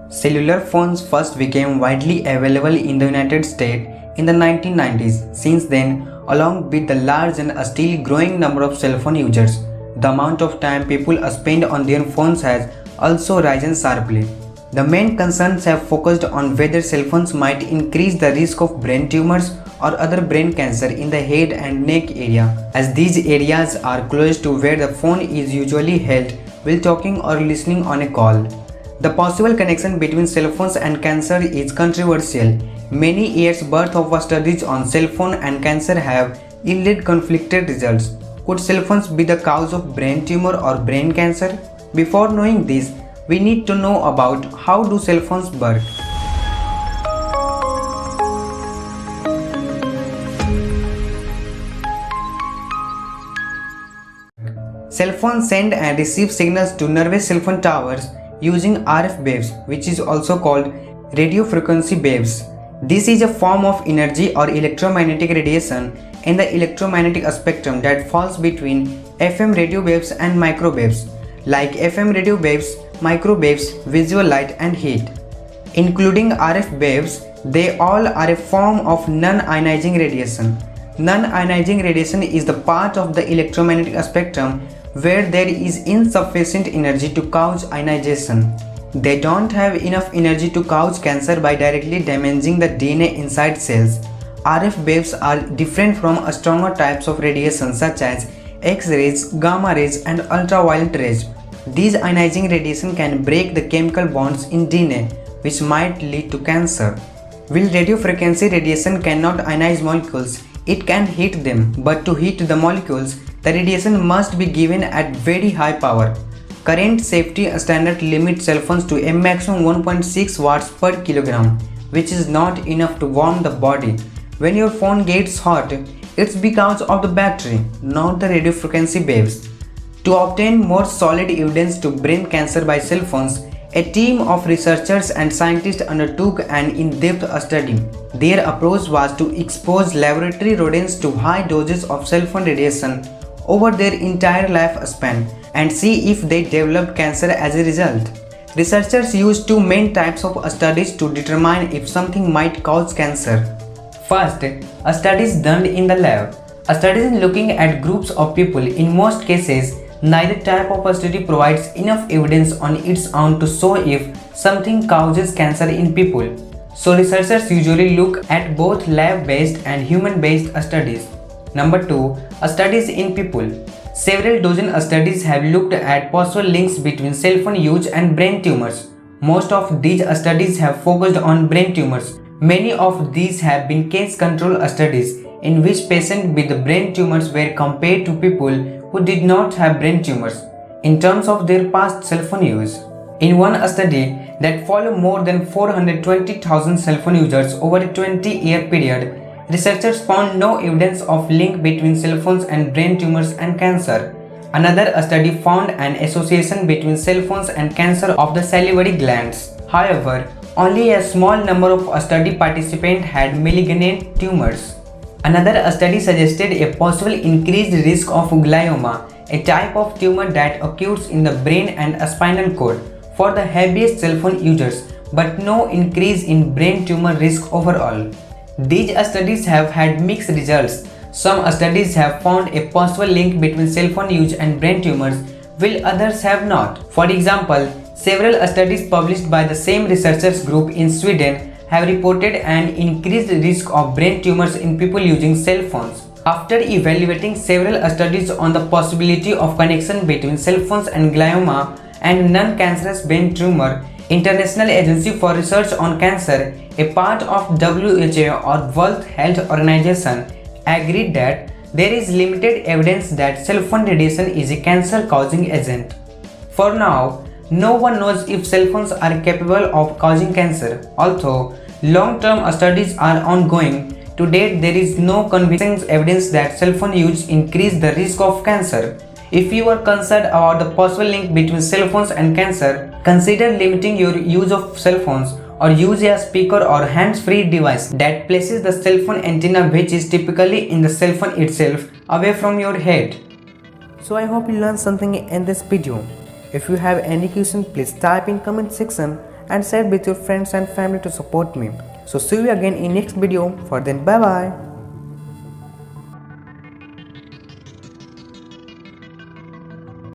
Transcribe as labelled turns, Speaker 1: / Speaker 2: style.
Speaker 1: Cellular phones first became widely available in the United States in the 1990s. Since then, along with the large and still growing number of cell phone users, the amount of time people spend on their phones has also risen sharply. The main concerns have focused on whether cell phones might increase the risk of brain tumors or other brain cancer in the head and neck area, as these areas are close to where the phone is usually held while talking or listening on a call. The possible connection between cell phones and cancer is controversial. Many years' worth of studies on cell phone and cancer have yielded conflicted results. Could cell phones be the cause of brain tumor or brain cancer? Before knowing this, we need to know about how do cell phones work. Cell phones send and receive signals to nervous cell phone towers using RF waves, which is also called radio frequency waves. This is a form of energy or electromagnetic radiation in the electromagnetic spectrum that falls between FM radio waves and microwaves. Like FM radio waves, microwaves, visual light and heat. Including RF waves, they all are a form of non-ionizing radiation. Non-ionizing radiation is the part of the electromagnetic spectrum where there is insufficient energy to cause ionization. They don't have enough energy to cause cancer by directly damaging the DNA inside cells. RF waves are different from stronger types of radiation such as X-rays, gamma rays and ultraviolet rays. These ionizing radiation can break the chemical bonds in DNA, which might lead to cancer. While radio frequency radiation cannot ionize molecules, it can heat them, but to heat the molecules, the radiation must be given at very high power. Current safety standard limits cell phones to a maximum 1.6 watts per kilogram, which is not enough to warm the body. When your phone gets hot, it's because of the battery, not the radio frequency waves. To obtain more solid evidence to brain cancer by cell phones, a team of researchers and scientists undertook an in-depth study. Their approach was to expose laboratory rodents to high doses of cell phone radiation over their entire lifespan and see if they developed cancer as a result. Researchers used two main types of studies to determine if something might cause cancer. First, a study is done in the lab. A study is looking at groups of people. In most cases, neither type of study provides enough evidence on its own to show if something causes cancer in people. So researchers usually look at both lab-based and human-based studies. Number 2. Studies in people. Several dozen studies have looked at possible links between cell phone use and brain tumors. Most of these studies have focused on brain tumors. Many of these have been case control studies in which patients with brain tumors were compared to people who did not have brain tumors in terms of their past cell phone use. In one study that followed more than 420,000 cell phone users over a 20-year period, researchers found no evidence of link between cell phones and brain tumors and cancer. Another study found an association between cell phones and cancer of the salivary glands. However, only a small number of study participants had malignant tumors. Another study suggested a possible increased risk of glioma, a type of tumor that occurs in the brain and spinal cord, for the heaviest cell phone users, but no increase in brain tumor risk overall. These studies have had mixed results. Some studies have found a possible link between cell phone use and brain tumors, while others have not. For example, several studies published by the same researchers group in Sweden have reported an increased risk of brain tumors in people using cell phones. After evaluating several studies on the possibility of connection between cell phones and glioma and non-cancerous brain tumor, International Agency for Research on Cancer, a part of WHO or World Health Organization, agreed that there is limited evidence that cell phone radiation is a cancer-causing agent. For now, no one knows if cell phones are capable of causing cancer. Although long-term studies are ongoing, to date there is no convincing evidence that cell phone use increase the risk of cancer. If you are concerned about the possible link between cell phones and cancer, consider limiting your use of cell phones or use a speaker or hands-free device that places the cell phone antenna, which is typically in the cell phone itself, away from your head. So I hope you learned something in this video. If you have any question, please type in comment section and share with your friends and family to support me. So see you again in next video. For then, bye bye.